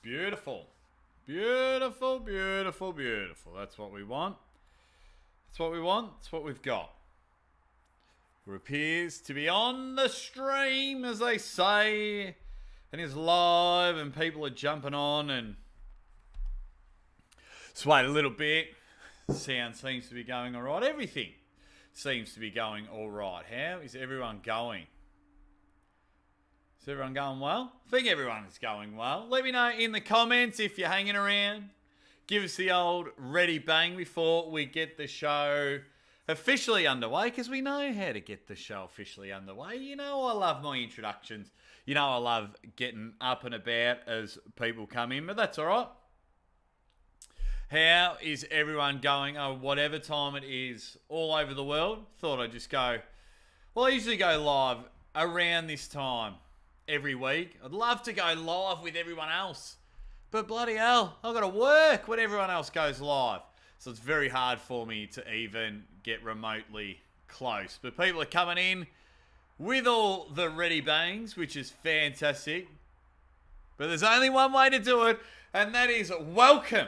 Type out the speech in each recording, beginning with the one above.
Beautiful. Beautiful, beautiful, beautiful. That's what we want. That's what we want. That's what we've got. Who appears to be on the stream, as they say, and is live, and people are jumping on, and just wait a little bit. Sound seems to be going all right. Everything seems to be going all right. How is everyone going? Is everyone going well? I think everyone is going well. Let me know in the comments if you're hanging around. Give us the old ready bang before we get the show officially underway, because we know how to get the show officially underway. You know I love my introductions. You know I love getting up and about as people come in, but that's all right. How is everyone going? Oh, whatever time it is all over the world. Thought I'd just go. Well, I usually go live around this time every week. I'd love to go live with everyone else, but bloody hell, I've got to work when everyone else goes live. So it's very hard for me to even get remotely close. But people are coming in with all the ready bangs, which is fantastic. But there's only one way to do it, and that is welcome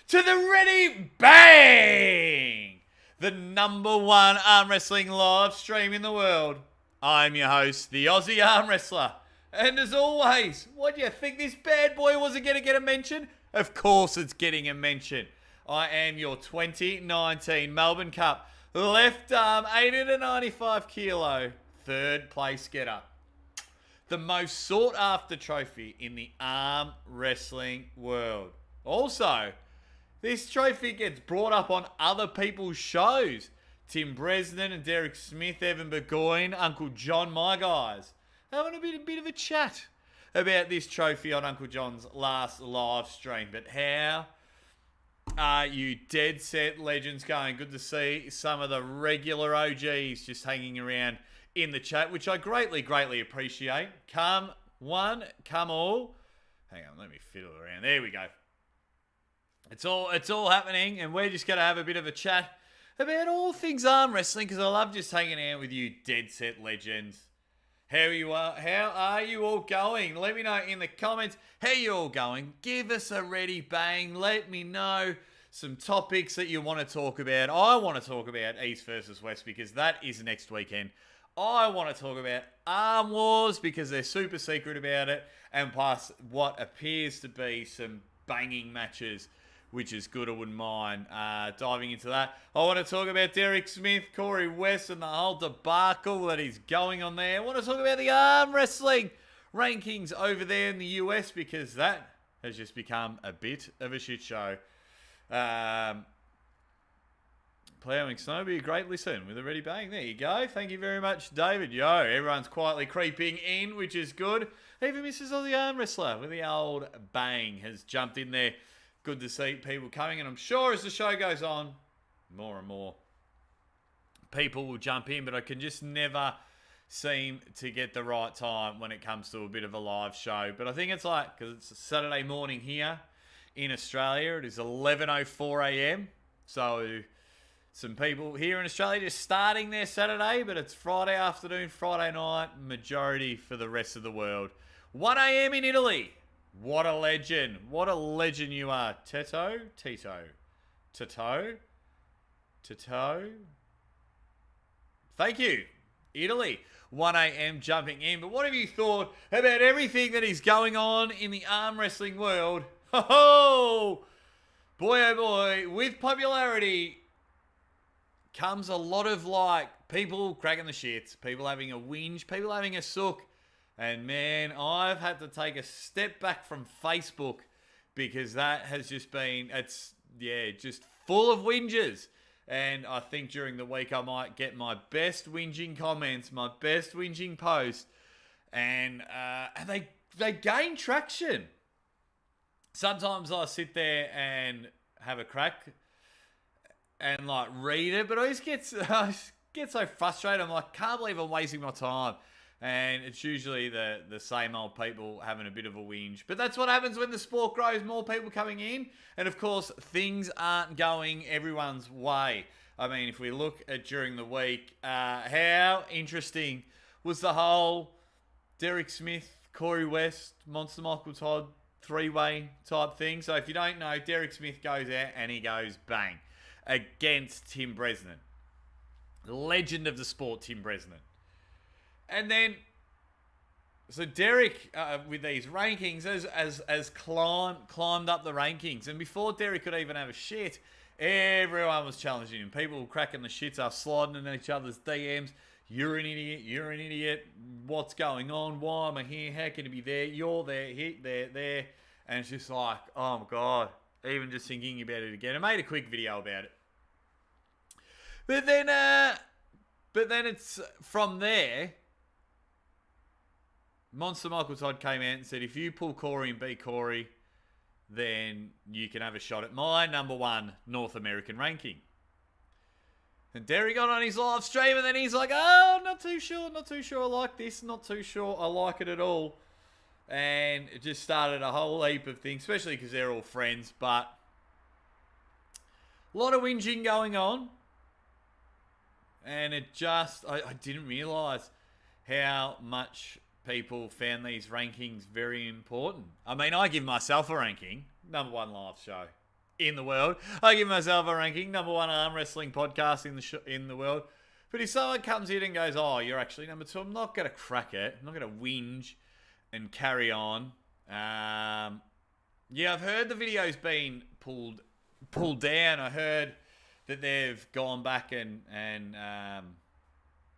to the Ready Bang, the number one arm wrestling live stream in the world. I'm your host, the Aussie Arm Wrestler. And as always, what do you think, this bad boy wasn't going to get a mention? Of course it's getting a mention. I am your 2019 Melbourne Cup left arm 80 to 95 kilo third place getter. The most sought after trophy in the arm wrestling world. Also, this trophy gets brought up on other people's shows. Tim Bresnan and Derek Smith, Evan Burgoyne, Uncle John, my guys, having a bit of a chat about this trophy on Uncle John's last live stream. But how are you dead set legends going? Good to see some of the regular OGs just hanging around in the chat, which I greatly, greatly appreciate. Come one, come all. Hang on, let me fiddle around. There we go. It's all happening, and we're just going to have a bit of a chat about all things arm wrestling, because I love just hanging out with you dead set legends. How are you all going? Let me know in the comments how you all going. Give us a ready bang. Let me know some topics that you want to talk about. I want to talk about East versus West, because that is next weekend. I want to talk about Arm Wars, because they're super secret about it, and plus what appears to be some banging matches, which is good. I wouldn't mind diving into that. I want to talk about Derek Smith, Corey West, and the whole debacle that is going on there. I want to talk about the arm wrestling rankings over there in the US, because that has just become a bit of a shit show. Ploughing Snow, be a great listen with a ready bang. There you go. Thank you very much, David. Yo, everyone's quietly creeping in, which is good. Even Mrs. Aussie Arm Wrestler with the old bang has jumped in there. Good to see people coming, and I'm sure as the show goes on, more and more people will jump in, but I can just never seem to get the right time when it comes to a bit of a live show. But I think it's like, because it's a Saturday morning here in Australia, it is 11:04 a.m. So some people here in Australia just starting their Saturday, but it's Friday afternoon, Friday night, majority for the rest of the world. 1 a.m. in Italy. What a legend. What a legend you are. Tito? Thank you. Italy. 1 a.m. jumping in. But what have you thought about everything that is going on in the arm wrestling world? Ho-ho! Boy, oh boy. With popularity comes a lot of people cracking the shits, people having a whinge, people having a sook. And man, I've had to take a step back from Facebook, because that has just been, just full of whingers. And I think during the week I might get my best whinging comments, my best whinging post, and they gain traction. Sometimes I sit there and have a crack and read it, but I just get so frustrated. I'm like, can't believe I'm wasting my time. And it's usually the same old people having a bit of a whinge. But that's what happens when the sport grows, more people coming in. And of course, things aren't going everyone's way. I mean, if we look at during the week, how interesting was the whole Derek Smith, Corey West, Monster Michael Todd three-way type thing. So if you don't know, Derek Smith goes out and he goes bang against Tim Bresnan. The legend of the sport, Tim Bresnan. And then, so Derek, with these rankings, has climbed up the rankings. And before Derek could even have a shit, everyone was challenging him. People were cracking the shits up, sliding in each other's DMs. You're an idiot. You're an idiot. What's going on? Why am I here? How can it be there? You're there. Hit there. And it's just like, oh my God. Even just thinking about it again. I made a quick video about it. But then it's from there. Monster Michael Todd came out and said, if you pull Corey and beat Corey, then you can have a shot at my number one North American ranking. And Derry got on his live stream and then he's like, oh, not too sure I like this, not too sure I like it at all. And it just started a whole heap of things, especially because they're all friends, but a lot of whinging going on. And it just, I didn't realise how much people found these rankings very important. I mean, I give myself a ranking, number one live show in the world. I give myself a ranking, number one arm wrestling podcast in the world. But if someone comes in and goes, oh, you're actually number two, I'm not going to crack it. I'm not going to whinge and carry on. Yeah, I've heard the video's been pulled down. I heard that they've gone back and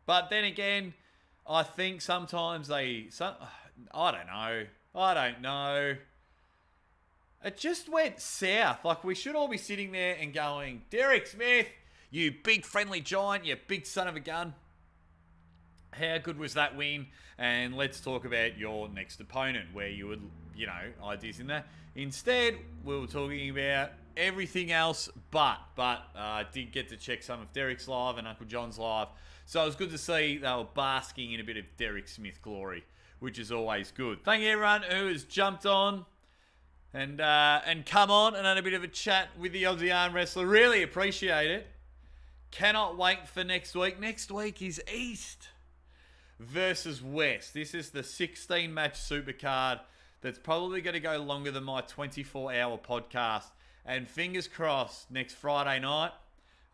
but then again, I think sometimes I don't know. It just went south. Like, we should all be sitting there and going, Derek Smith, you big friendly giant, you big son of a gun. How good was that win? And let's talk about your next opponent, where you would, ideas in that. Instead, we were talking about everything else but I did get to check some of Derek's live and Uncle John's live. So it was good to see they were basking in a bit of Derek Smith glory, which is always good. Thank you everyone who has jumped on and come on and had a bit of a chat with the Aussie Arm Wrestler. Really appreciate it. Cannot wait for next week. Next week is East versus West. This is the 16-match supercard that's probably going to go longer than my 24-hour podcast. And fingers crossed, next Friday night,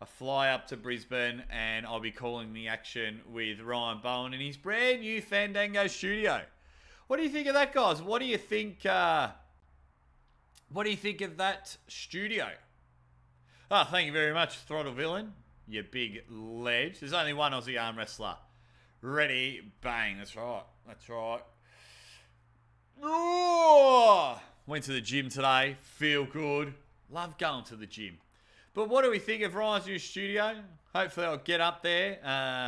I fly up to Brisbane and I'll be calling the action with Ryan Bowen in his brand new Fandango studio. What do you think of that, guys? What do you think of that studio? Oh, thank you very much, Throttle Villain. You big ledge. There's only one Aussie arm wrestler. Ready, bang. That's right. Oh! Went to the gym today. Feel good. Love going to the gym. But what do we think of Ryan's new studio? Hopefully I'll get up there.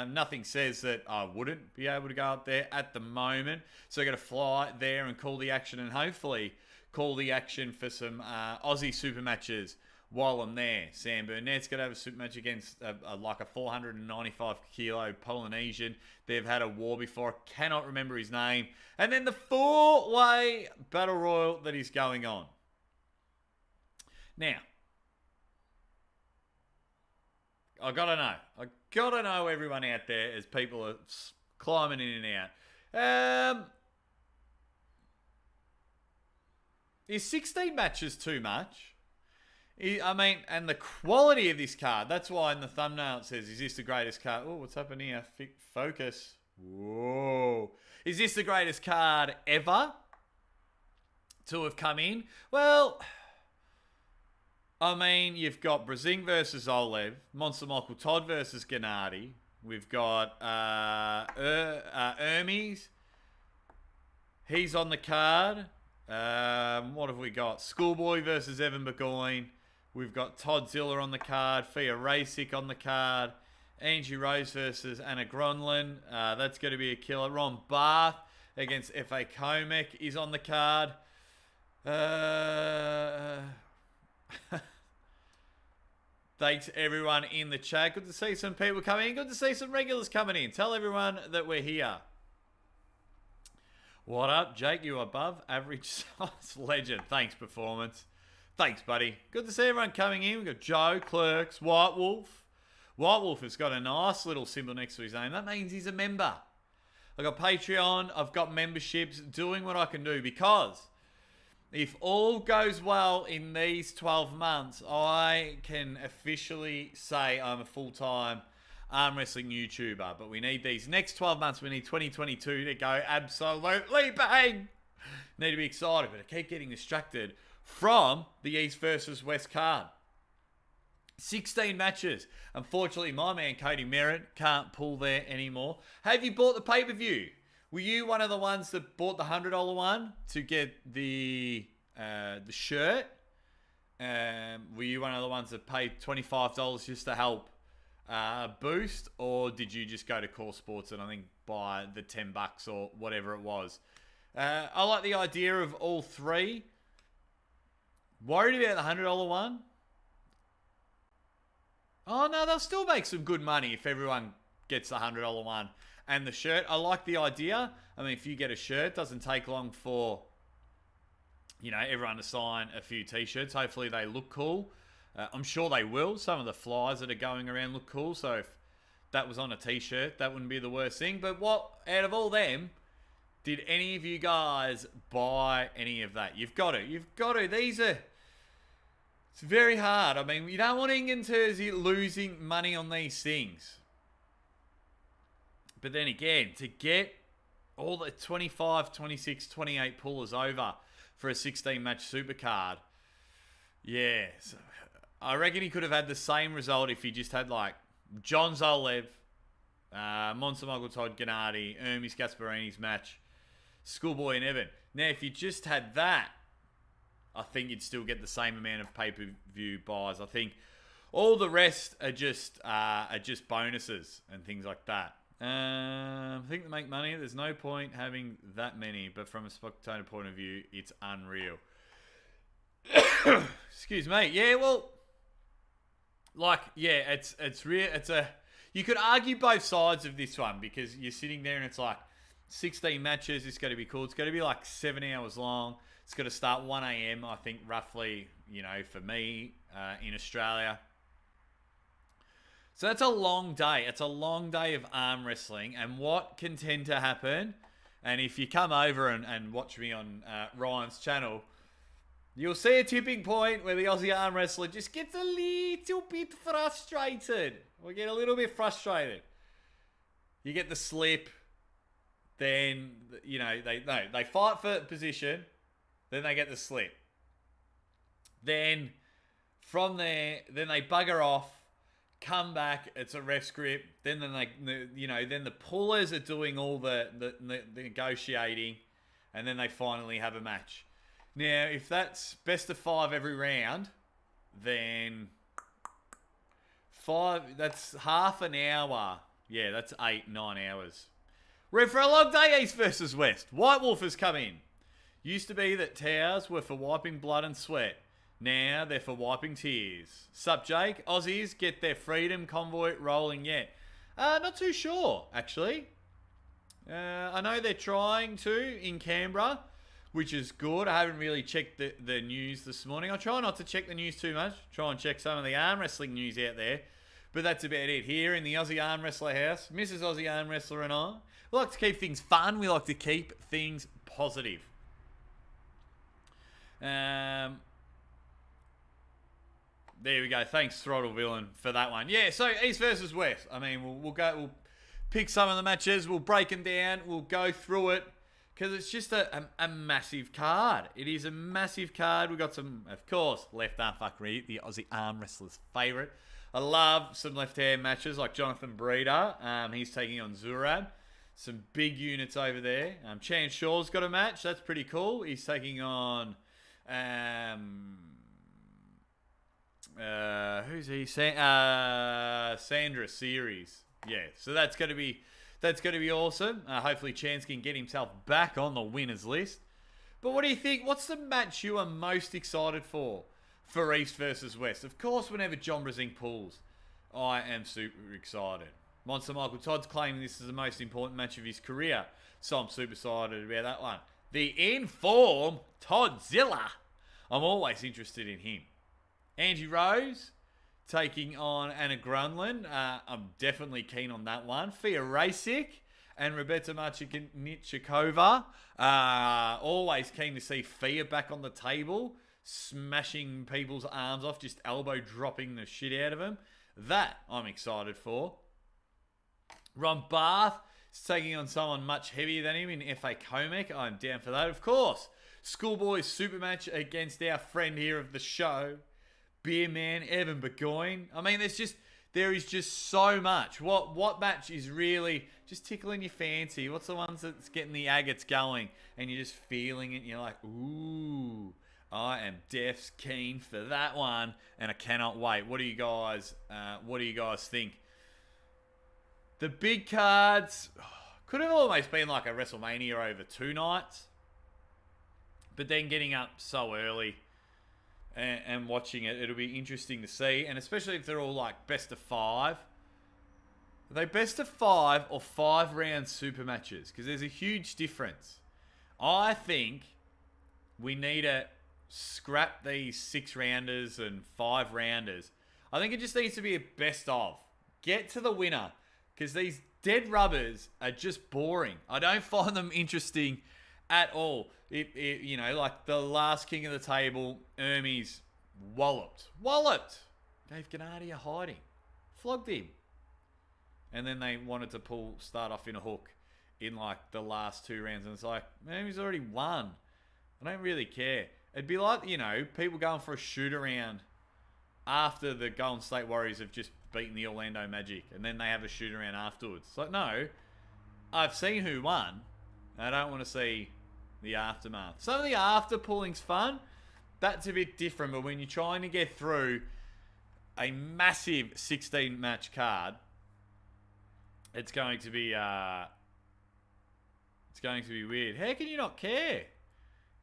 Nothing says that I wouldn't be able to go up there at the moment. So I'm going to fly there and call the action, and hopefully call the action for some Aussie super matches while I'm there. Sam Burnett's going to have a super match against like a 495 kilo Polynesian. They've had a war before. I cannot remember his name. And then the 4-way battle royal that is going on. Now, I gotta know everyone out there as people are climbing in and out. Is 16 matches too much? I mean, and the quality of this card, that's why in the thumbnail it says, is this the greatest card? Oh, what's happening here? Focus. Whoa. Is this the greatest card ever to have come in? Well, I mean, you've got Brazing versus Olev, Monster Michael Todd versus Gennady. We've got Hermes. He's on the card. What have we got? Schoolboy versus Evan Burgoyne. We've got Todd Zilla on the card. Fia Rasic on the card. Angie Rose versus Anna Gronlin. That's going to be a killer. Ron Barth against F.A. Comac is on the card. Thanks everyone in the chat. Good to see some people coming in. Good to see some regulars coming in. Tell everyone that we're here. What up, Jake? You above average size legend. Thanks, Performance. Thanks, buddy. Good to see everyone coming in. We've got Joe, Clerks, White Wolf. White Wolf has got a nice little symbol next to his name. That means he's a member. I've got Patreon. I've got memberships. Doing what I can do because if all goes well in these 12 months, I can officially say I'm a full-time arm wrestling YouTuber. But we need these next 12 months. We need 2022 to go absolutely bang. Need to be excited, but I keep getting distracted from the East versus West card. 16 matches. Unfortunately, my man Cody Merritt can't pull there anymore. Have you bought the pay-per-view? Were you one of the ones that bought the $100 one to get the shirt? Were you one of the ones that paid $25 just to help boost? Or did you just go to Core Sports and I think buy the $10 or whatever it was? I like the idea of all three. Worried about the $100 one? Oh, no, they'll still make some good money if everyone gets the $100 one. And the shirt, I like the idea. I mean, if you get a shirt, it doesn't take long for, everyone to sign a few t-shirts. Hopefully they look cool. I'm sure they will. Some of the flyers that are going around look cool. So if that was on a t-shirt, that wouldn't be the worst thing. But out of all them, did any of you guys buy any of that? You've got to. It's very hard. I mean, you don't want England to losing money on these things. But then again, to get all the 25, 26, 28 pullers over for a 16-match supercard, yeah. So I reckon he could have had the same result if he just had, like, John Zolev, Monster Michael Todd Gennady, Hermes Gasparini's match, Schoolboy and Evan. Now, if you just had that, I think you'd still get the same amount of pay-per-view buys. I think all the rest are just bonuses and things like that. I think to make money, there's no point having that many, but from a spectator point of view, it's unreal. Excuse me. Yeah, well, it's real. You could argue both sides of this one because you're sitting there and it's like 16 matches. It's going to be cool. It's going to be like 7 hours long. It's going to start 1 a.m. I think roughly, for me in Australia. So that's a long day. It's a long day of arm wrestling. And what can tend to happen, and if you come over and watch me on Ryan's channel, you'll see a tipping point where the Aussie arm wrestler just gets a little bit frustrated. We get a little bit frustrated. You get the slip. Then, they fight for position. Then they get the slip. Then, from there, then they bugger off. Come back, it's a ref script. Then the pullers are doing all the negotiating, and then they finally have a match. Now, if that's best of 5 every round, then that's half an hour. Yeah, that's 8-9 hours. We're for a long day, East versus West. White Wolf has come in. Used to be that towels were for wiping blood and sweat. Now they're for wiping tears. Sup, Jake? Aussies get their freedom convoy rolling yet? Not too sure, actually. I know they're trying to in Canberra, which is good. I haven't really checked the news this morning. I try not to check the news too much. Try and check some of the arm wrestling news out there. But that's about it. Here in the Aussie Arm Wrestler house, Mrs. Aussie Arm Wrestler and I, we like to keep things fun. We like to keep things positive. There we go. Thanks, Throttle Villain, for that one. Yeah, so East versus West. I mean, we'll pick some of the matches. We'll break them down. We'll go through it because it's just a massive card. It is a massive card. We've got some, of course, left arm fuckery, the Aussie arm wrestler's favourite. I love some left-hand matches like Jonathan Breeder. He's taking on Zurab. Some big units over there. Chan Shaw's got a match. That's pretty cool. He's taking on... who's he? Sandra Series. Yeah, so that's gonna be awesome. Hopefully Chance can get himself back on the winners list. But what do you think? What's the match you are most excited for East versus West? Of course, whenever John Brasing pulls, I am super excited. Monster Michael Todd's claiming this is the most important match of his career, so I'm super excited about that one. The in-form Toddzilla. I'm always interested in him. Angie Rose taking on Anna Grunland. I'm definitely keen on that one. Fia Racek and Roberta Marchikova. Always keen to see Fia back on the table, smashing people's arms off, just elbow dropping the shit out of them. That I'm excited for. Ron Barth is taking on someone much heavier than him in FA Comac. I'm down for that, of course. Schoolboys super match against our friend here of the show, Beer Man Evan Burgoyne. I mean, there is just so much. What match is really just tickling your fancy? What's the ones that's getting the agates going and you're just feeling it and you're like, ooh, I am deaf keen for that one and I cannot wait. What do you guys think? The big cards could have almost been like a WrestleMania over 2 nights. But then getting up so early and watching it, it'll be interesting to see. And especially if they're all like best of 5. Are they best of 5 or 5-round super matches? Because there's a huge difference. I think we need to scrap these 6-rounders and 5-rounders. I think it just needs to be a best of. Get to the winner. Because these dead rubbers are just boring. I don't find them interesting at all. Like the last king of the table, Hermes walloped. Gave Gennady a hiding. Flogged him. And then they wanted to start off in a hook in like the last 2 rounds. And it's like, Hermes already won. I don't really care. It'd be like, people going for a shoot around after the Golden State Warriors have just beaten the Orlando Magic. And then they have a shoot around afterwards. It's like, no, I've seen who won. I don't want to see the aftermath. Some of the after pulling's fun. That's a bit different. But when you're trying to get through a massive 16-match card, it's going to be weird. How can you not care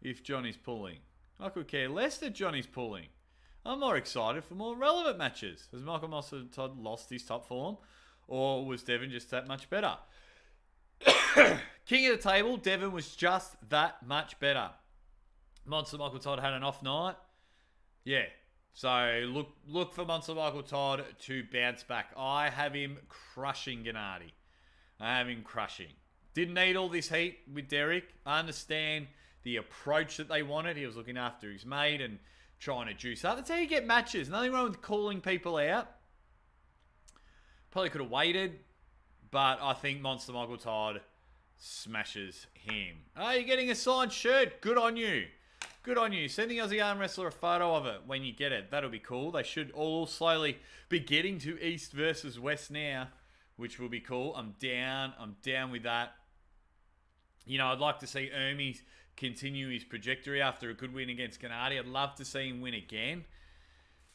if Johnny's pulling? I could care less that Johnny's pulling. I'm more excited for more relevant matches. Has Michael Todd lost his top form, or was Devon just that much better? King of the table, Devon was just that much better. Monster Michael Todd had an off night. Yeah. So look for Monster Michael Todd to bounce back. I have him crushing Gennady. Didn't need all this heat with Derek. I understand the approach that they wanted. He was looking after his mate and trying to juice up. That's how you get matches. Nothing wrong with calling people out. Probably could have waited. But I think Monster Michael Todd smashes him. Oh, you're getting a signed shirt. Good on you. Send the Aussie Arm Wrestler a photo of it when you get it. That'll be cool. They should all slowly be getting to East versus West now, which will be cool. I'm down with that. I'd like to see Hermes continue his trajectory after a good win against Gennady. I'd love to see him win again.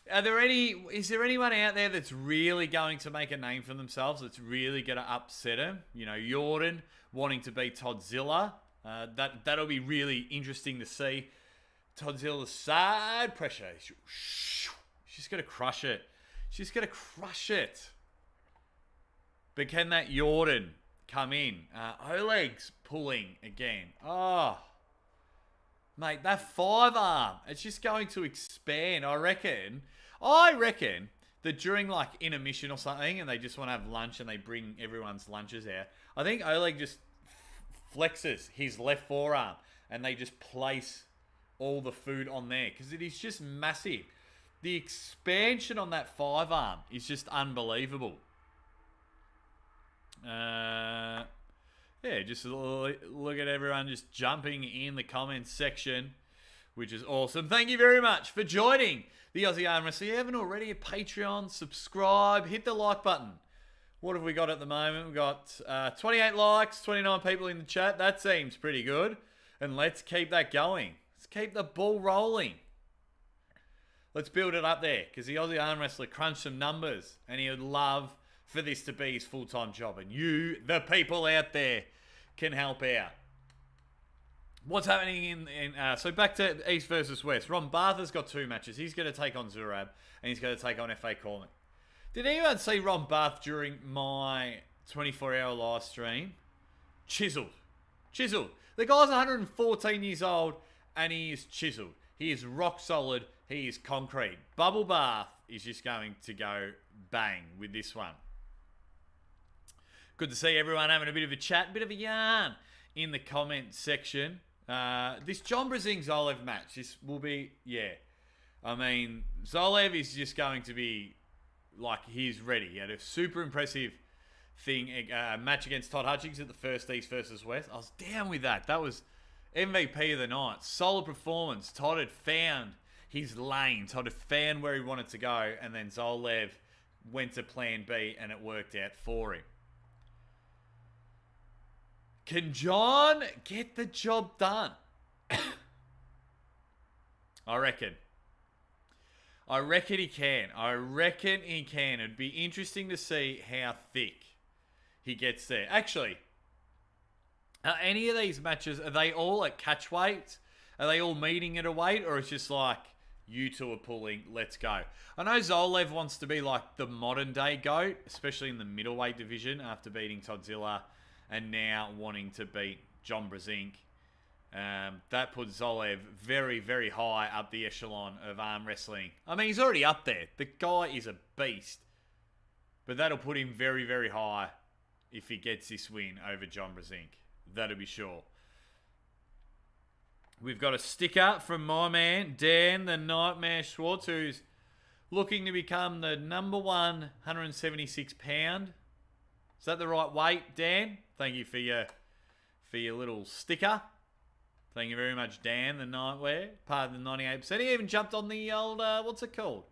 Is there anyone out there that's really going to make a name for themselves, that's really going to upset him? Jordan wanting to be Toddzilla. That'll be really interesting to see. Todzilla's side pressure. She's going to crush it. But can that Jordan come in? Oleg's pulling again. Oh, mate, that 5-arm, it's just going to expand. I reckon that during like intermission or something and they just want to have lunch and they bring everyone's lunches out, I think Oleg just flexes his left forearm and they just place all the food on there because it is just massive. The expansion on that 5-arm is just unbelievable. Just look at everyone just jumping in the comments section, which is awesome. Thank you very much for joining the Aussie Arm Wrestling. If you haven't already, a Patreon, subscribe, hit the like button. What have we got at the moment? We've got 28 likes, 29 people in the chat. That seems pretty good. And let's keep that going. Let's keep the ball rolling. Let's build it up there because the Aussie Arm Wrestler crunched some numbers and he would love for this to be his full-time job. And you, the people out there, can help out. What's happening so back to East versus West. Ron Barth has got 2 matches. He's going to take on Zurab and he's going to take on FA Cormac. Did anyone see Ron Barth during my 24-hour live stream? Chiseled. The guy's 114 years old and he is chiseled. He is rock solid. He is concrete. Bubble Bath is just going to go bang with this one. Good to see everyone having a bit of a chat, a bit of a yarn in the comment section. This John Brzezinski-Zolev match, this will be, I mean, Zolev is just going to be like, he's ready. He had a super impressive match against Todd Hutchings at the first East versus West. I was down with that. That was MVP of the night. Solid performance. Todd had found his lane. Todd had found where he wanted to go, and then Zolev went to plan B, and it worked out for him. Can John get the job done? I reckon he can. It'd be interesting to see how thick he gets there. Actually, are any of these matches, are they all at catch weight? Are they all meeting at a weight? Or it's just like, you two are pulling, let's go. I know Zolev wants to be like the modern day GOAT, especially in the middleweight division after beating Todzilla and now wanting to beat John Brzezinski. That puts Zolev very, very high up the echelon of arm wrestling. I mean, he's already up there. The guy is a beast. But that'll put him very, very high if he gets this win over John Brzezinski. That'll be sure. We've got a sticker from my man, Dan the Nightmare Schwartz, who's looking to become the number one 176 pound. Is that the right weight, Dan? Thank you for your little sticker. Thank you very much, Dan the Nightwear. Part of the 98%. He even jumped on the old, what's it called?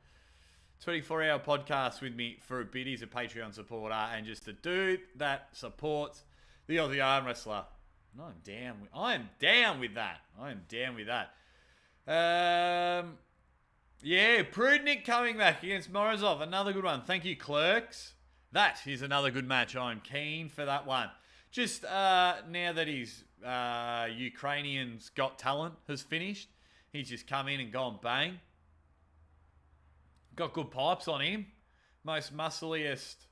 24-hour podcast with me for a bit. He's a Patreon supporter and just a dude that supports the Aussie arm wrestler. And I am down with that. Prudnik coming back against Morozov. Another good one. Thank you, Clerks. That is another good match. I'm keen for that one. Just now that his Ukrainian's Got Talent has finished, he's just come in and gone bang. Got good pipes on him. Most muscliest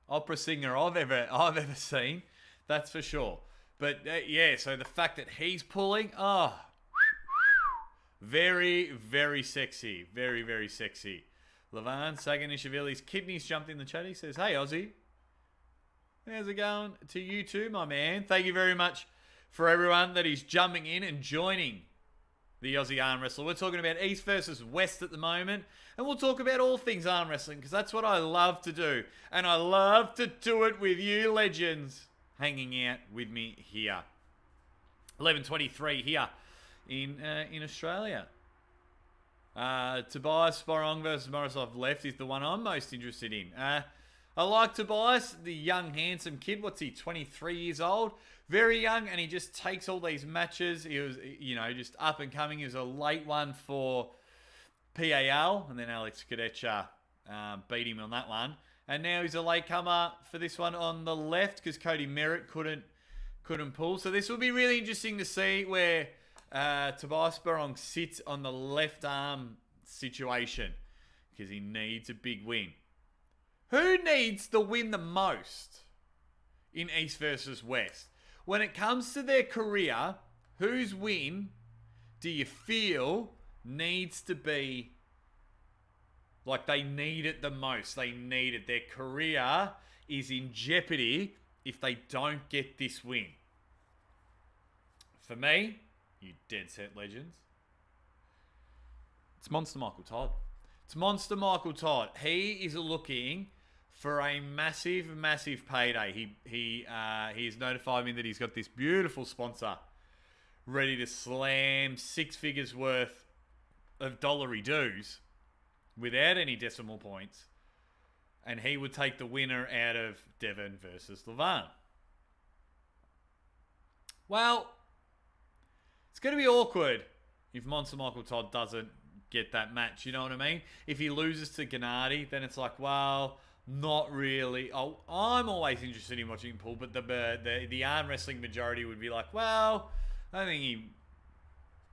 opera singer I've ever seen. That's for sure. But so the fact that he's pulling, very, very sexy. Very, very sexy. Levan Saganishvili's kidneys jumped in the chat. He says, hey, Aussie. How's it going to you too, my man? Thank you very much for everyone that is jumping in and joining the Aussie Arm Wrestler. We're talking about East versus West at the moment. And we'll talk about all things arm wrestling because that's what I love to do. And I love to do it with you legends hanging out with me here. 11:23 here in Australia. Tobias Sporong versus Morozov left is the one I'm most interested in. I like Tobias, the young, handsome kid. What's he, 23 years old? Very young, and he just takes all these matches. He was, just up and coming. He was a late one for PAL, and then Alex Kadecha beat him on that one. And now he's a latecomer for this one on the left because Cody Merritt couldn't pull. So this will be really interesting to see where Tobias Sporong sits on the left arm situation because he needs a big win. Who needs the win the most in East versus West? When it comes to their career, whose win do you feel needs to be like they need it the most? They need it. Their career is in jeopardy if they don't get this win. For me, you dead set legends, it's Monster Michael Todd. It's Monster Michael Todd. He is looking for a massive, massive payday. He has notified me that he's got this beautiful sponsor ready to slam 6 figures worth of dollary dues without any decimal points. And he would take the winner out of Devon versus Levan. Well, it's going to be awkward if Monster Michael Todd doesn't get that match. You know what I mean? If he loses to Gennady, then it's like, well, not really. I'm always interested in watching him pull, but the arm wrestling majority would be like, well, I don't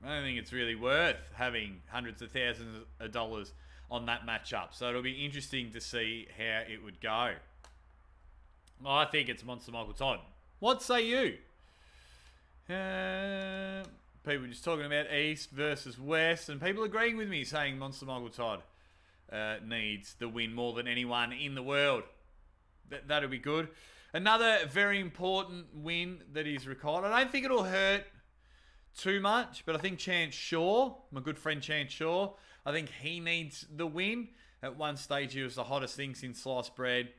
think it's really worth having hundreds of thousands of dollars on that matchup. So it'll be interesting to see how it would go. I think it's Monster Michael Todd. What say you? People just talking about East versus West, and people agreeing with me, saying Monster Michael Todd needs the win more than anyone in the world. That'll be good. Another very important win that he's recorded. I don't think it'll hurt too much, but I think Chance Shaw, my good friend Chance Shaw, I think he needs the win. At one stage, he was the hottest thing since sliced bread.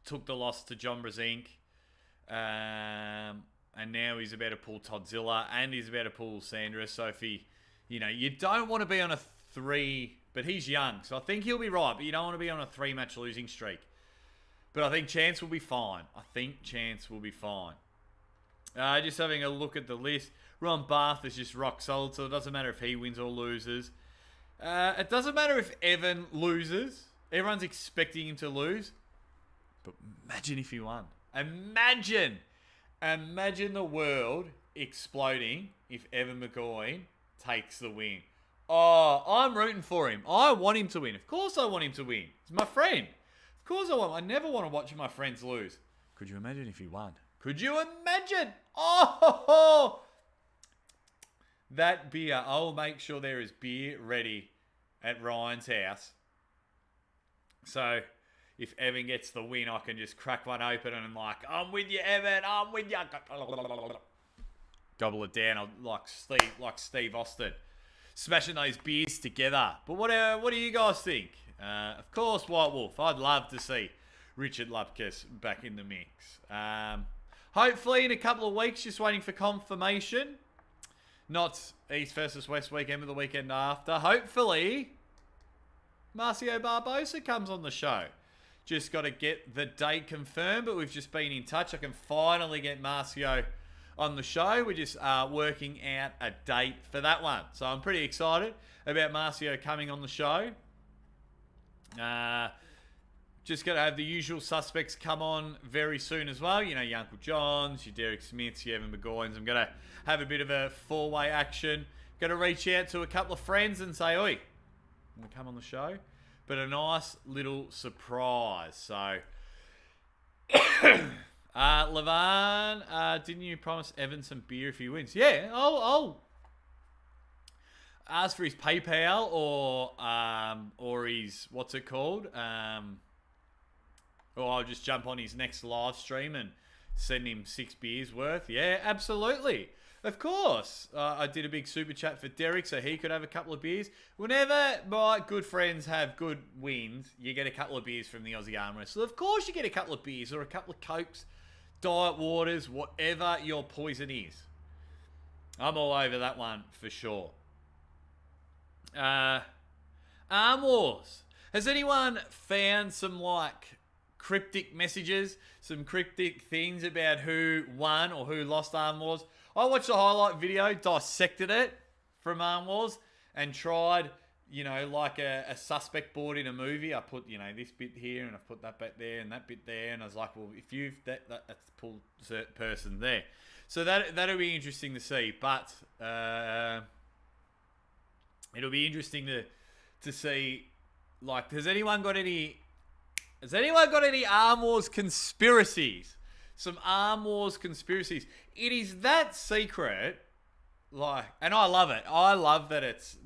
Took the loss to John Brezink. And now he's about to pull Todzilla, and he's about to pull Sandra. So if he, you don't want to be on a 3, but he's young, so I think he'll be right, but you don't want to be on a 3-match losing streak. But I think Chance will be fine. Just having a look at the list. Ron Barth is just rock solid, so it doesn't matter if he wins or loses. It doesn't matter if Evan loses. Everyone's expecting him to lose. But imagine if he won. Imagine the world exploding if Evan McGowan takes the win. Oh, I'm rooting for him. I want him to win. Of course I want him to win. He's my friend. Of course I never want to watch my friends lose. Could you imagine if he won? Could you imagine? Oh, that beer. I'll make sure there is beer ready at Ryan's house. So if Evan gets the win, I can just crack one open and I'm with you, Evan. I'm with you. Gobble it down like Steve Austin, smashing those beers together. But what do you guys think? Of course, White Wolf. I'd love to see Richard Lupkus back in the mix. Hopefully in a couple of weeks, just waiting for confirmation. Not East versus West weekend, but the weekend after. Hopefully, Marcio Barbosa comes on the show. Just got to get the date confirmed, but we've just been in touch. I can finally get Marcio on the show. We're just working out a date for that one. So I'm pretty excited about Marcio coming on the show. Just got to have the usual suspects come on very soon as well. Your Uncle Johns, your Derek Smiths, your Evan McGoyans. I'm going to have a bit of a 4-way action. Got to reach out to a couple of friends and say, oi, want to come on the show? But a nice little surprise. So, Levan, didn't you promise Evan some beer if he wins? Yeah, I'll ask for his PayPal or his, what's it called? Or I'll just jump on his next live stream and send him 6 beers worth. Yeah, absolutely. Of course. I did a big super chat for Derek so he could have a couple of beers. Whenever my good friends have good wins, you get a couple of beers from the Aussie Arm Wrestler. Of course you get a couple of beers or a couple of Cokes, diet waters, whatever your poison is. I'm all over that one for sure. Arm Wars. Has anyone found some cryptic messages, some cryptic things about who won or who lost Arm Wars? I watched the highlight video, dissected it from Arm Wars, and tried, like a suspect board in a movie. I put, this bit here, and I put that bit there, and that bit there, and I was like, well, if you've that's pulled certain person there. So that'll be interesting to see, but it'll be interesting to see. Has anyone got any Arm Wars conspiracies? Some Arm Wars conspiracies. It is that secret, and I love it. I love that it's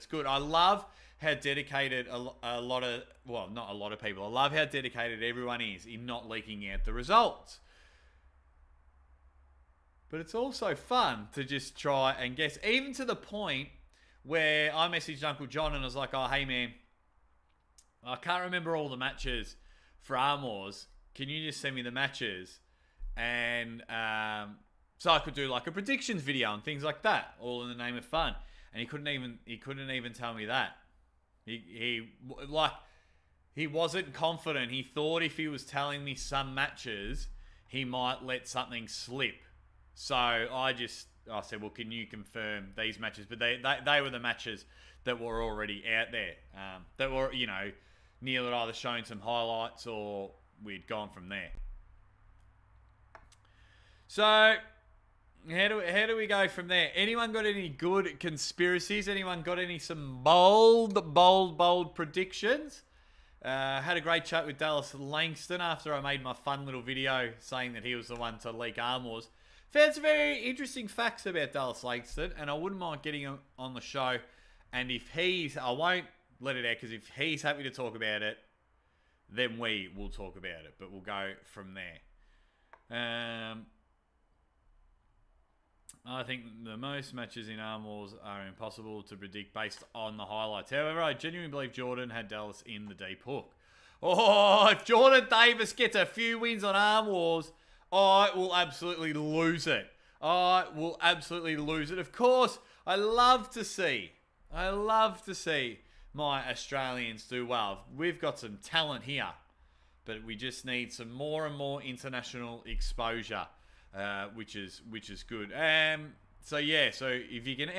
good. I love how dedicated a lot of, well, not a lot of people. I love how dedicated everyone is in not leaking out the results. But it's also fun to just try and guess, even to the point where I messaged Uncle John and I was like, oh, hey man, I can't remember all the matches for Arm Wars. Can you just send me the matches? And so I could do a predictions video and things like that, all in the name of fun. And he couldn't even tell me that. He wasn't confident. He thought if he was telling me some matches, he might let something slip. So I said, well, can you confirm these matches? But they were the matches that were already out there. That were, Neil had either shown some highlights or we'd gone from there. So, how do we go from there? Anyone got any good conspiracies? Anyone got some bold predictions? Had a great chat with Dallas Langston after I made my fun little video saying that he was the one to leak Arm Wars. Found some very interesting facts about Dallas Langston, and I wouldn't mind getting him on the show. And I won't let it out, because if he's happy to talk about it, then we will talk about it. But we'll go from there. I think the most matches in Arm Wars are impossible to predict based on the highlights. However, I genuinely believe Jordan had Dallas in the deep hook. Oh, if Jordan Davis gets a few wins on Arm Wars, I will absolutely lose it. I will absolutely lose it. Of course, I love to see my Australians do well. We've got some talent here, but we just need some more and more international exposure. Which is good. So if you can,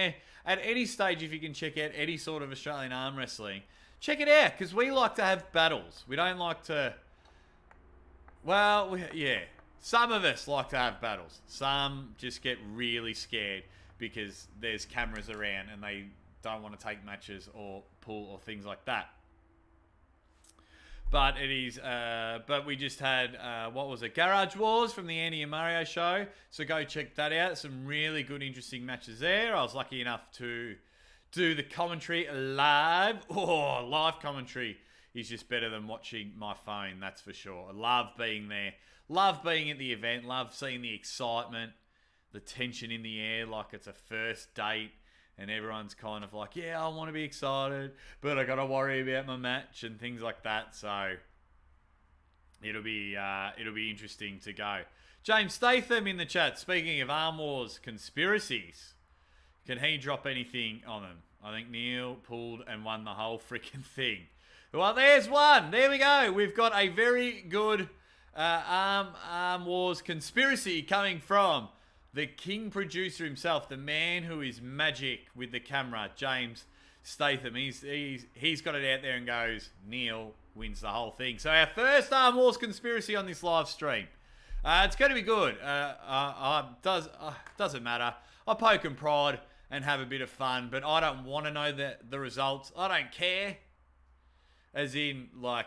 at any stage, if you can check out any sort of Australian arm wrestling, check it out, because we like to have battles. We don't like to, some of us like to have battles. Some just get really scared because there's cameras around and they don't want to take matches or pull or things like that. But it is, but we just had, Garage Wars from the Andy and Mario show. So go check that out. Some really good, interesting matches there. I was lucky enough to do the commentary live. Oh, live commentary is just better than watching my phone, that's for sure. I love being there. Love being at the event. Love seeing the excitement, the tension in the air like it's a first date. And everyone's kind of like, yeah, I want to be excited, but I got to worry about my match and things like that. So it'll be interesting to go. James Statham in the chat. Speaking of Arm Wars conspiracies, can he drop anything on them? I think Neil pulled and won the whole freaking thing. Well, there's one. There we go. We've got a very good Arm Wars conspiracy coming from the king producer himself, the man who is magic with the camera, James Statham. He's got it out there and goes, Neil wins the whole thing. So our first Arm Wars conspiracy on this live stream. It's going to be good. Doesn't matter. I poke and prod and have a bit of fun, but I don't want to know the results. I don't care. As in, like,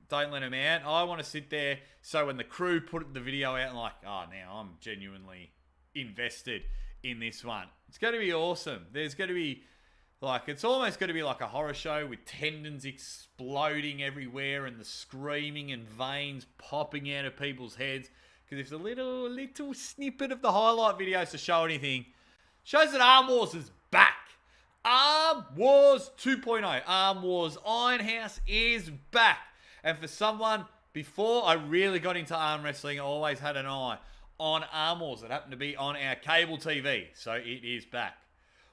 don't let them out. I want to sit there so when the crew put the video out and like, oh, now I'm genuinely invested in this one. It's going to be awesome. There's going to be, like, it's almost going to be like a horror show with tendons exploding everywhere and the screaming and veins popping out of people's heads. Because if the little snippet of the highlight video is to show anything, shows that Arm Wars is back. Arm Wars 2.0. Arm Wars Ironhouse is back. And for someone, before I really got into arm wrestling, I always had an eye on Arm Wars. It happened to be on our cable TV. So it is back.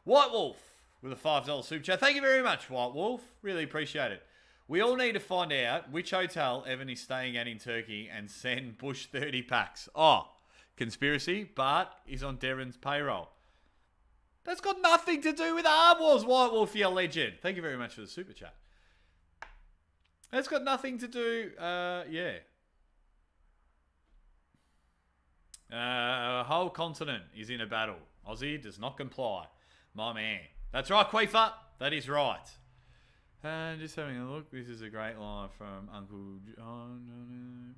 White Wolf with a $5 super chat. Thank you very much, White Wolf. Really appreciate it. We all need to find out which hotel Evan is staying at in Turkey and send Bush 30 packs. Oh, conspiracy, but he's on Darren's payroll. That's got nothing to do with Arm Wars, White Wolf, you legend. Thank you very much for the super chat. That's got nothing to do, a whole continent is in a battle. Aussie does not comply. My man. That's right, Queefer. That is right. Just having a look. This is a great line from Uncle John.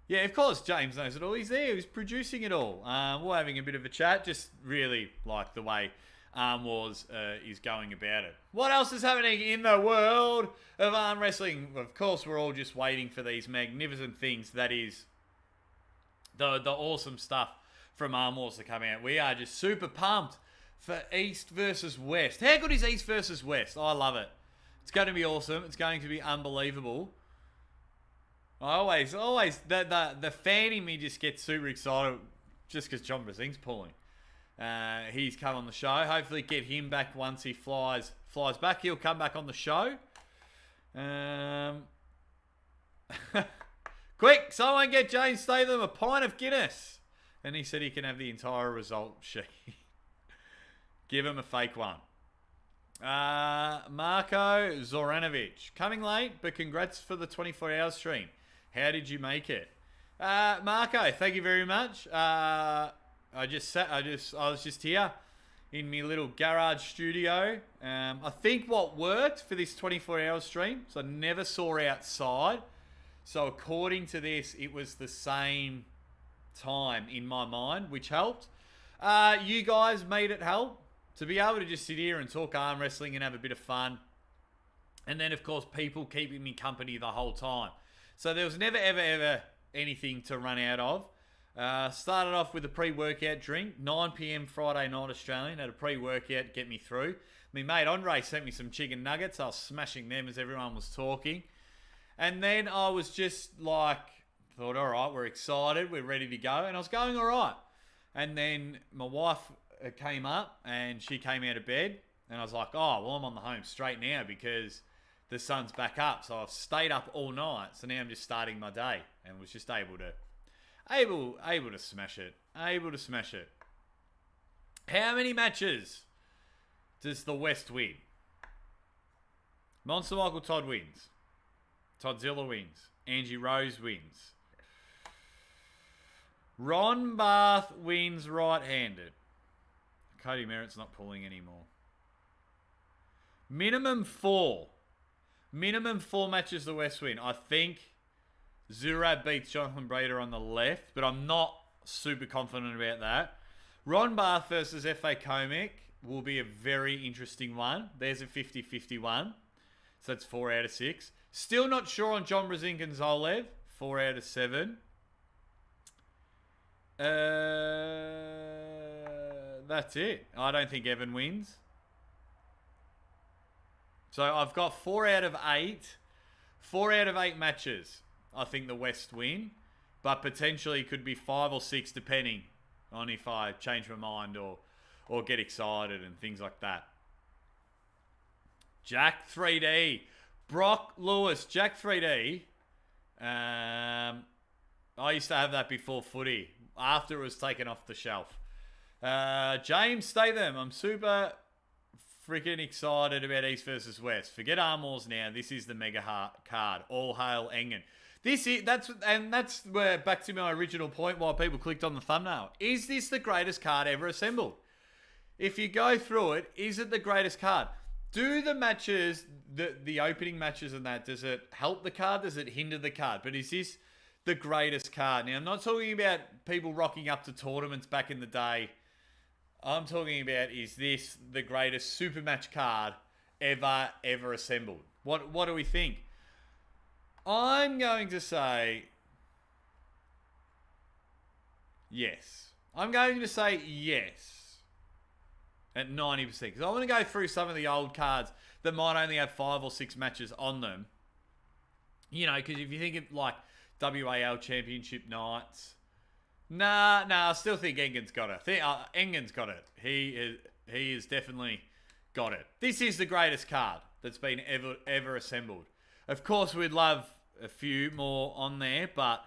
Yeah, of course, James knows it all. He's there. He's producing it all. We're having a bit of a chat. Just really like the way Arm Wars is going about it. What else is happening in the world of arm wrestling? Of course, we're all just waiting for these magnificent things. That is the awesome stuff from Arm Wars to come out. We are just super pumped for East versus West. How good is East versus West? I love it. It's going to be awesome. It's going to be unbelievable. I always, the fan in me just gets super excited just because John Brasing's pulling. He's come on the show. Hopefully get him back once he flies back. He'll come back on the show. Quick, someone get James Statham a pint of Guinness. And he said he can have the entire result sheet. Give him a fake one. Marko Zoranovic. Coming late, but congrats for the 24-hour stream. How did you make it? Marko, thank you very much. I was just here in my little garage studio. I think what worked for this 24-hour stream, so I never saw outside. So according to this, it was the same time in my mind, which helped. You guys made it help. To be able to just sit here and talk arm wrestling and have a bit of fun And then, of course, people keeping me company the whole time. So there was never, ever, ever anything to run out of. Started off with a pre-workout drink, 9 p.m. Friday night Australian. Had a pre-workout, get me through. My mate Andre sent me some chicken nuggets. I was smashing them as everyone was talking. And then I was just like, thought, all right, we're excited, we're ready to go. And I was going all right. And then my wife came up and she came out of bed. And I was like, oh, well, I'm on the home straight now because the sun's back up. So I've stayed up all night. So now I'm just starting my day and was just able to smash it. Able to smash it. How many matches does the West win? Monster Michael Todd wins. Toddzilla wins. Angie Rose wins. Ron Barth wins right-handed. Cody Merritt's not pulling anymore. Minimum 4. Minimum 4 matches the West win. I think Zurab beats Jonathan Breeder on the left, but I'm not super confident about that. Ron Barth versus F.A. Comic will be a very interesting one. There's a 50-50 one. So that's 4 out of 6. Still not sure on John Brzezinski and Zolev. 4 out of 7. That's it. I don't think Evan wins. So I've got 4 out of 8. 4 out of 8 matches. I think the West win. But potentially could be 5 or 6 depending on if I change my mind or get excited and things like that. Jack 3D. Brock Lewis. Jack 3D. I used to have that before footy. After it was taken off the shelf. James Statham. I'm super freaking excited about East versus West. Forget Armors now. This is the mega card. All hail Engen. That's where back to my original point why people clicked on the thumbnail. Is this the greatest card ever assembled? If you go through it, is it the greatest card? Do the matches, the opening matches and that, does it help the card? Does it hinder the card? But is this the greatest card? Now, I'm not talking about people rocking up to tournaments back in the day. I'm talking about, is this the greatest super match card ever assembled? What do we think? I'm going to say yes. I'm going to say yes at 90%. Because I want to go through some of the old cards that might only have 5 or 6 matches on them. You know, because if you think of like WAL Championship nights. Nah, I still think Engen's got it. Engen's got it. He has definitely got it. This is the greatest card that's been ever assembled. Of course, we'd love a few more on there, but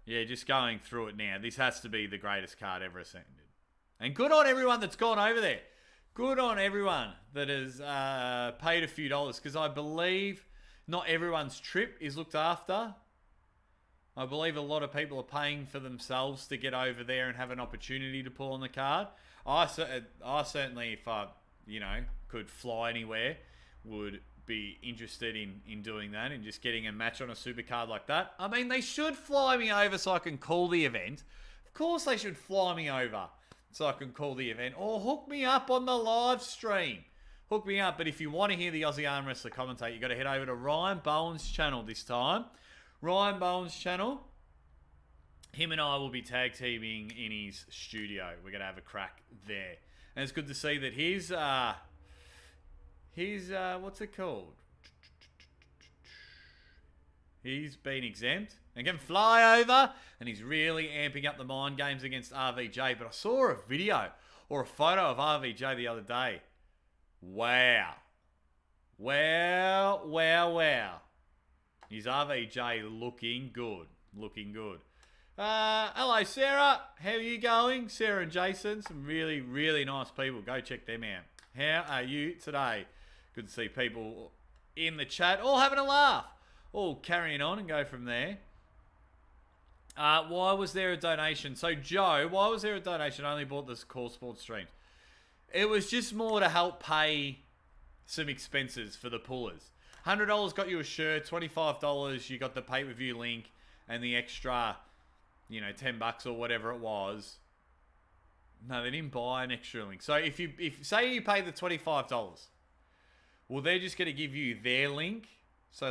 yeah, just going through it now. This has to be the greatest card ever assembled. And good on everyone that's gone over there. Good on everyone that has paid a few dollars, because I believe not everyone's trip is looked after. I believe a lot of people are paying for themselves to get over there and have an opportunity to pull on the card. I certainly, if I, could fly anywhere, would be interested in doing that and just getting a match on a super card like that. I mean, they should fly me over so I can call the event. Of course they should fly me over so I can call the event, or hook me up on the live stream. Hook me up. But if you want to hear the Aussie Arm Wrestler commentate, you've got to head over to Ryan Bowen's channel this time. Ryan Bowen's channel. Him and I will be tag teaming in his studio. We're going to have a crack there. And it's good to see that his what's it called? He's been exempt and can fly over, and he's really amping up the mind games against RVJ. But I saw a video or a photo of RVJ the other day. Wow. His RVJ looking good. Hello, Sarah. How are you going? Sarah and Jason, some really, really nice people. Go check them out. How are you today? Good to see people in the chat, all having a laugh, all carrying on and go from there. Why was there a donation? So, Joe, why was there a donation? I only bought this Core Sports stream. It was just more to help pay some expenses for the pullers. $100 got you a shirt, $25 you got the pay-per-view link, and the extra, $10 or whatever it was. No, they didn't buy an extra link. So if say you pay the $25, Well, they're just going to give you their link so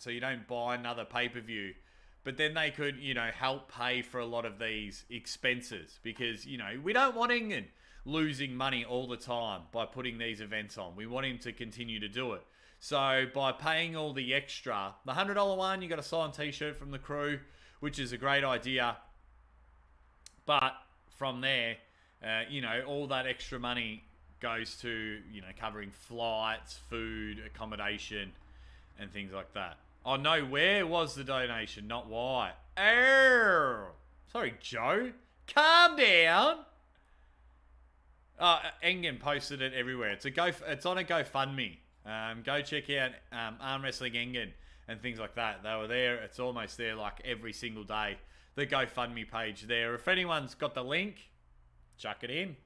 you don't buy another pay-per-view. But then they could, help pay for a lot of these expenses because, we don't want England losing money all the time by putting these events on. We want him to continue to do it. So by paying all the extra, the $100 one, you got a signed t-shirt from the crew, which is a great idea. But from there, all that extra money goes to, covering flights, food, accommodation, and things like that. Oh, no, where was the donation, not why? Oh, sorry, Joe. Calm down. Engen posted it everywhere. It's on a GoFundMe. Go check out Arm Wrestling Engen and things like that. They were there. It's almost there like every single day. The GoFundMe page there. If anyone's got the link, chuck it in.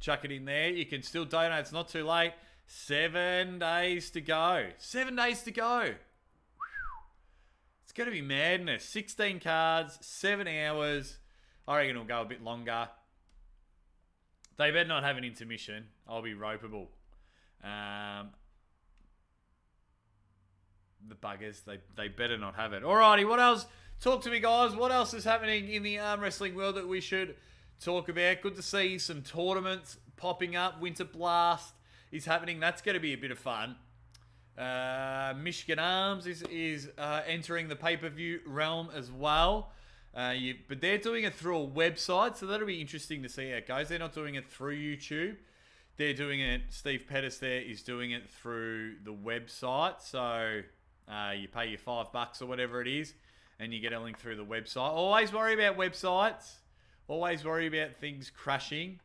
Chuck it in there. You can still donate. It's not too late. 7 days to go. 7 days to go. It's going to be madness. 16 cards, 7 hours. I reckon it'll go a bit longer. They better not have an intermission. I'll be ropeable. The buggers, they better not have it. Alrighty, what else? Talk to me, guys. What else is happening in the arm wrestling world that we should talk about? Good to see some tournaments popping up. Winter Blast is happening. That's going to be a bit of fun. Michigan Arms is entering the pay-per-view realm as well. But they're doing it through a website, so that'll be interesting to see how it goes. They're not doing it through YouTube. They're doing it, Steve Pettis there is doing it through the website. So you pay your $5 or whatever it is, and you get a link through the website. Always worry about websites. Always worry about things crashing.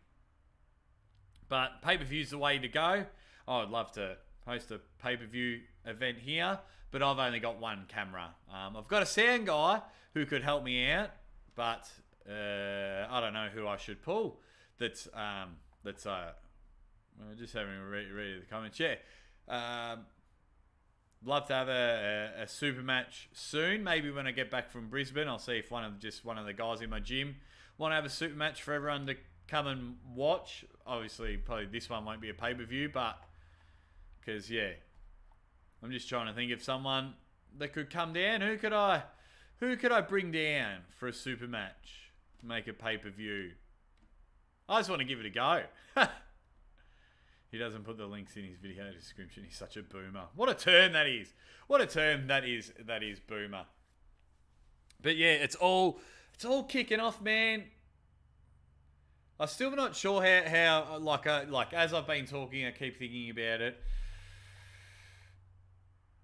But pay-per-view's the way to go. I would love to host a pay-per-view event here, but I've only got one camera. I've got a sound guy who could help me out, but I don't know who I should pull. That's just having a read the comments. Yeah, love to have a super match soon. Maybe when I get back from Brisbane, I'll see if one of the guys in my gym want to have a super match for everyone to come and watch. Obviously, probably this one won't be a pay-per-view, but because I'm just trying to think of someone that could come down. Who could I bring down for a super match to make a pay-per-view? I just want to give it a go. He doesn't put the links in his video description. He's such a boomer. What a term that is. What a term that is boomer. But yeah, it's all kicking off, man. I'm still not sure how like as I've been talking, I keep thinking about it.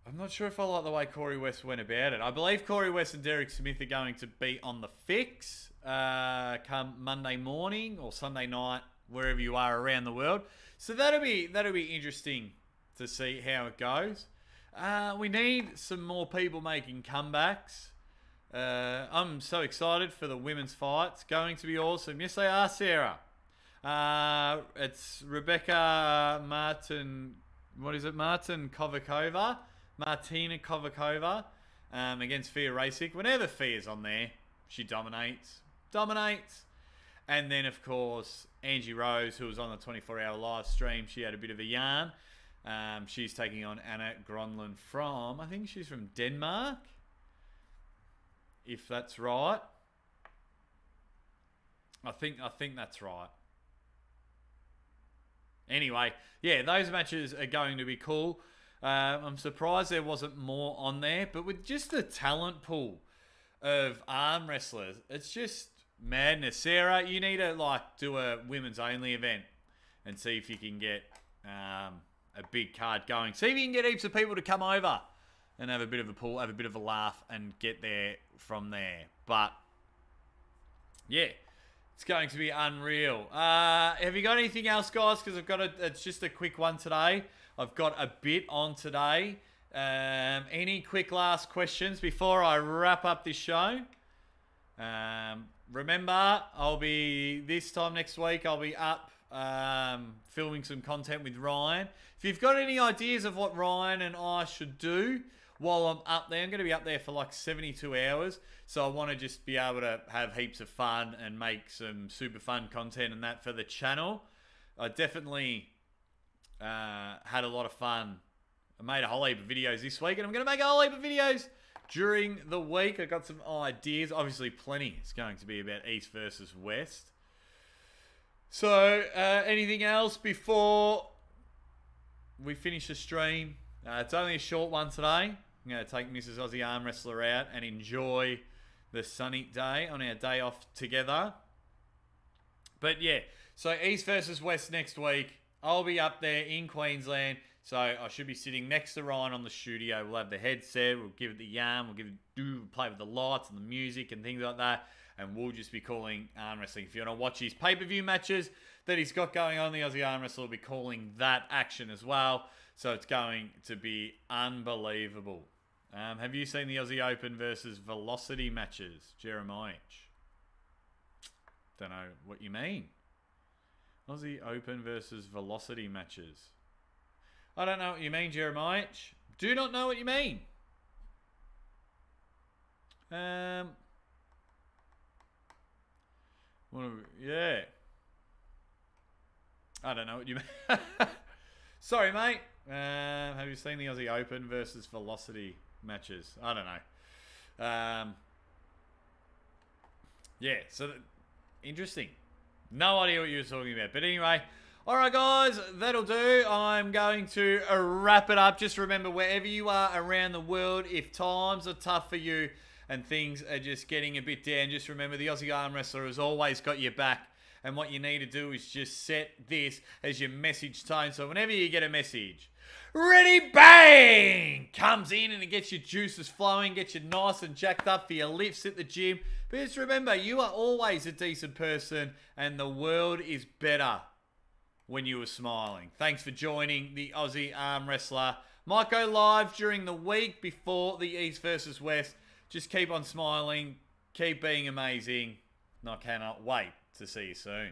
I'm not sure if I like the way Corey West went about it. I believe Corey West and Derek Smith are going to be on the fix come Monday morning or Sunday night, wherever you are around the world. So that'll be interesting to see how it goes. We need some more people making comebacks. I'm so excited for the women's fights. Going to be awesome. Yes, they are, Sarah. It's Rebecca Martin. What is it? Martina Kovalkova against Fia Racik. Whenever Fia's on there, she dominates. And then, of course, Angie Rose, who was on the 24-hour live stream, she had a bit of a yarn. She's taking on Anna Gronlund from, I think she's from Denmark, if that's right. I think that's right. Anyway, yeah, those matches are going to be cool. I'm surprised there wasn't more on there, but with just the talent pool of arm wrestlers, it's just madness. Sarah, you need to do a women's only event and see if you can get a big card going. See if you can get heaps of people to come over and have a bit of a pool, have a bit of a laugh, and get there from there. But yeah, it's going to be unreal. Have you got anything else, guys? Because it's just a quick one today. I've got a bit on today. Any quick last questions before I wrap up this show? Remember, this time next week, I'll be up filming some content with Ryan. If you've got any ideas of what Ryan and I should do while I'm up there, I'm going to be up there for 72 hours. So I want to just be able to have heaps of fun and make some super fun content and that for the channel. I definitely had a lot of fun I made a whole heap of videos this week, and I'm going to make a whole heap of videos during the week. I got some ideas. Obviously, plenty is going to be about East versus West. So, anything else before we finish the stream? It's only a short one today. I'm going to take Mrs. Aussie Arm Wrestler out and enjoy the sunny day on our day off together. But yeah, so East versus West next week. I'll be up there in Queensland. So I should be sitting next to Ryan on the studio. We'll have the headset. We'll give it the yarn. We'll play with the lights and the music and things like that. And we'll just be calling arm wrestling. If you want to watch his pay-per-view matches that he's got going on, the Aussie Arm Wrestler will be calling that action as well. So it's going to be unbelievable. Have you seen the Aussie Open versus Velocity matches, Jeremiah? Don't know what you mean. Aussie Open versus Velocity matches. I don't know what you mean, Jeremiah. Do not know what you mean. Yeah. I don't know what you mean. Sorry, mate. Have you seen the Aussie Open versus Velocity matches? I don't know. Yeah, so interesting. No idea what you were talking about. But anyway, all right, guys, that'll do. I'm going to wrap it up. Just remember, wherever you are around the world, if times are tough for you and things are just getting a bit down, just remember the Aussie Arm Wrestler has always got your back. And what you need to do is just set this as your message tone. So whenever you get a message, ready, bang, comes in and it gets your juices flowing, gets you nice and jacked up for your lifts at the gym. But just remember, you are always a decent person and the world is better when you are smiling. Thanks for joining the Aussie Arm Wrestler. Might go live during the week before the East versus West. Just keep on smiling. Keep being amazing. And I cannot wait to see you soon.